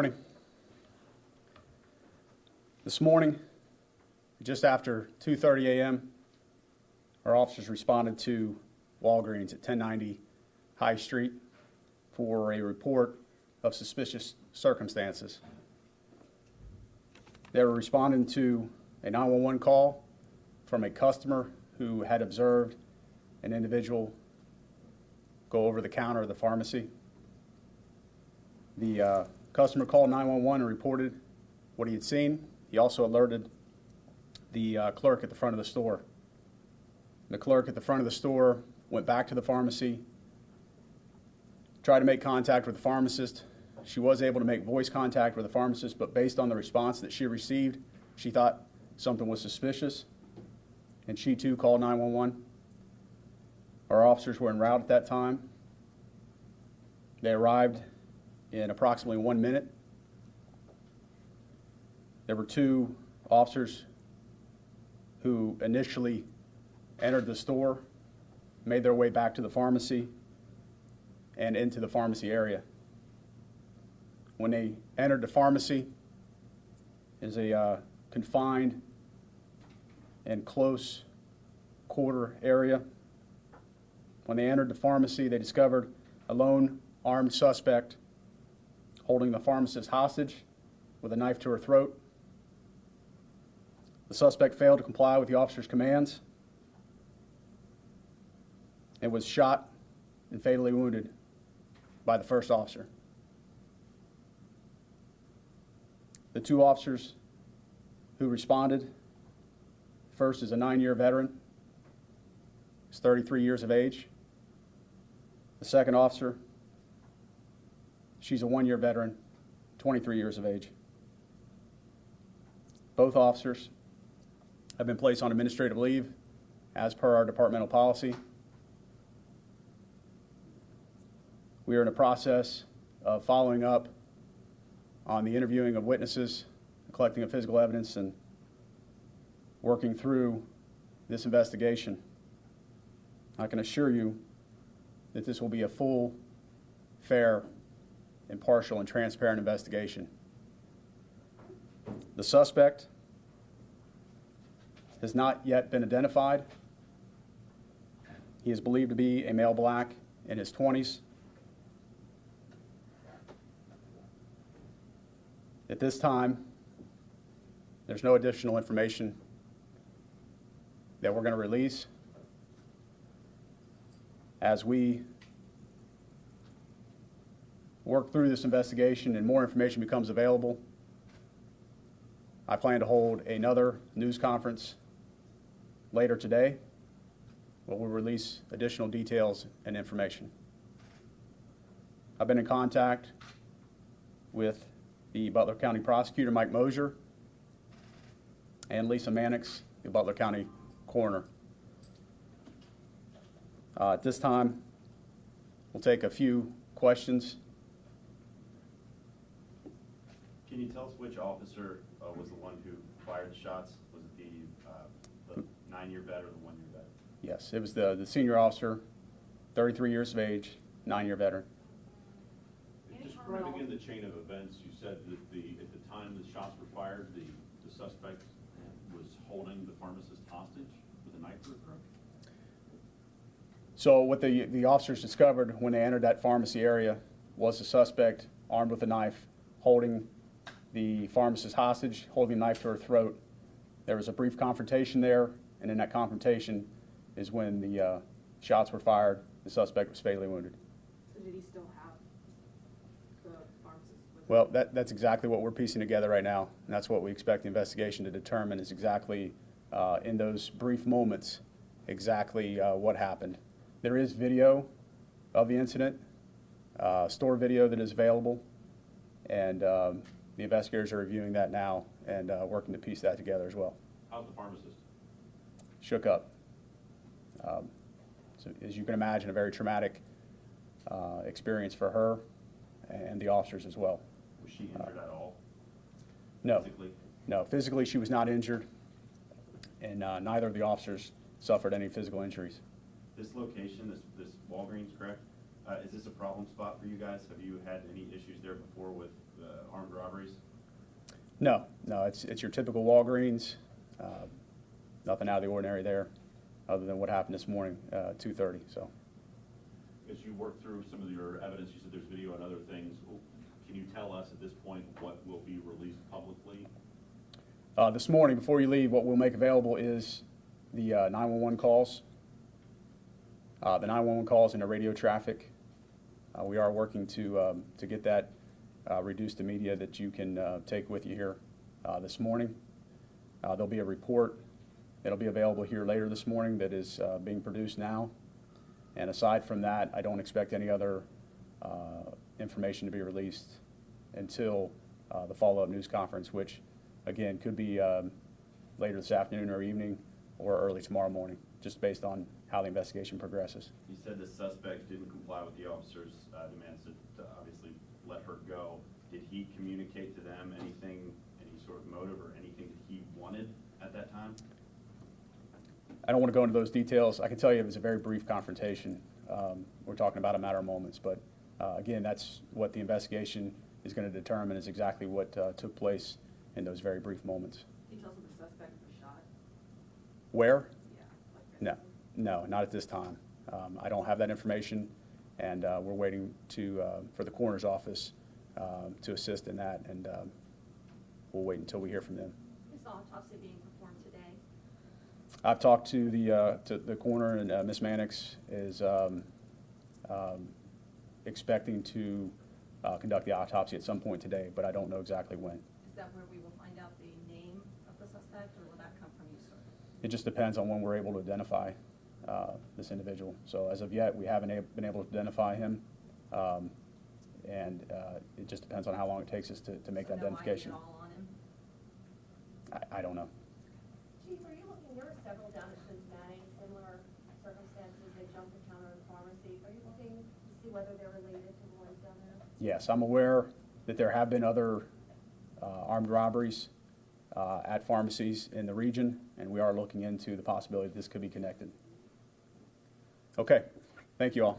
morning. This morning, just after 2:30 a.m., our officers responded to Walgreens at 1090 High Street for a report of suspicious circumstances. They were responding to a 911 call from a customer who had observed an individual go over the counter of the pharmacy. The customer called 911 and reported what he had seen. He also alerted the clerk at the front of the store. The clerk at the front of the store went back to the pharmacy, tried to make contact with the pharmacist. She was able to make voice contact with the pharmacist, but based on the response that she received, she thought something was suspicious, and she too called 911. Our officers were en route at that time. They arrived in approximately 1 minute. There were two officers who initially entered the store, made their way back to the pharmacy and into the pharmacy area. When they entered the pharmacy, it is a confined and close quarter area. When they entered the pharmacy, they discovered a lone armed suspect holding the pharmacist hostage with a knife to her throat. The suspect failed to comply with the officer's commands and was shot and fatally wounded by the first officer. The two officers who responded, first is a 9-year veteran. He's 33 years of age. The second officer, she's a 1-year veteran, 23 years of age. Both officers have been placed on administrative leave as per our departmental policy. We are in a process of following up on the interviewing of witnesses, collecting of physical evidence, and working through this investigation. I can assure you that this will be a full, fair, impartial, and transparent investigation. The suspect has not yet been identified. He is believed to be a male black in his 20s. At this time, there's no additional information that we're going to release. As we work through this investigation and more information becomes available, I plan to hold another news conference later today where we'll release additional details and information. I've been in contact with the Butler County Prosecutor, Mike Mosier, and Lisa Mannix, the Butler County Coroner. At this time, we'll take a few questions. Can you tell us which officer was the one who fired the shots? Was it the 9-year vet or the 1-year vet? Yes, it was the senior officer, 33 years of age, 9-year veteran. Describe again the chain of events. You said that at the time the shots were fired, the suspect was holding the pharmacist hostage with a knife to her throat? So what the officers discovered when they entered that pharmacy area was the suspect armed with a knife, holding the pharmacist hostage, holding a knife to her throat. There was a brief confrontation there, and in that confrontation is when the shots were fired. The suspect was fatally wounded. So did he still have the pharmacist with him? Well, that's exactly what we're piecing together right now, and that's what we expect the investigation to determine is exactly, in those brief moments, exactly what happened. There is video of the incident, store video that is available, and the investigators are reviewing that now and working to piece that together as well. How's the pharmacist? Shook up. So as you can imagine, a very traumatic experience for her and the officers as well. Was she injured at all? No. Physically? No, physically she was not injured, and neither of the officers suffered any physical injuries. This location, this Walgreens, correct? Is this a problem spot for you guys? Have you had any issues there before with armed robberies? No, it's your typical Walgreens. Nothing out of the ordinary there, other than what happened this morning, 2:30. So, As you work through some of your evidence, you said there's video and other things. Can you tell us at this point what will be released publicly? this morning, before you leave, what we'll make available is the 911 calls, and the radio traffic. We are working to get that reduced to media that you can take with you here this morning. There'll be a report that'll be available here later this morning that is being produced now. And aside from that, I don't expect any other information to be released until the follow-up news conference, which, again, could be later this afternoon or evening or early tomorrow morning, just based on how the investigation progresses. You said the suspect didn't comply with the officer's demands to obviously let her go. Did he communicate to them anything, any sort of motive or anything that he wanted at that time? I don't want to go into those details. I can tell you it was a very brief confrontation. We're talking about a matter of moments, but again, that's what the investigation is going to determine, is exactly what took place in those very brief moments. Details of the suspect was shot? Where? Yeah. No, not at this time. I don't have that information, and we're waiting for the coroner's office to assist in that, and we'll wait until we hear from them. Is the autopsy being performed today? I've talked to the coroner, and Ms. Mannix is expecting to conduct the autopsy at some point today, but I don't know exactly when. Is that where we will find out the name of the suspect, or will that come from you, sir? It just depends on when we're able to identify this individual. So as of yet, we haven't been able to identify him, and it just depends on how long it takes us to make that identification. No idea at all on him? I don't know. Chief, are you looking, there are several down at Cincinnati, similar circumstances, they jumped the counter at a pharmacy. Are you looking to see whether they're related to the ones down there? Yes, I'm aware that there have been other armed robberies at pharmacies in the region, and we are looking into the possibility that this could be connected. Okay, thank you all.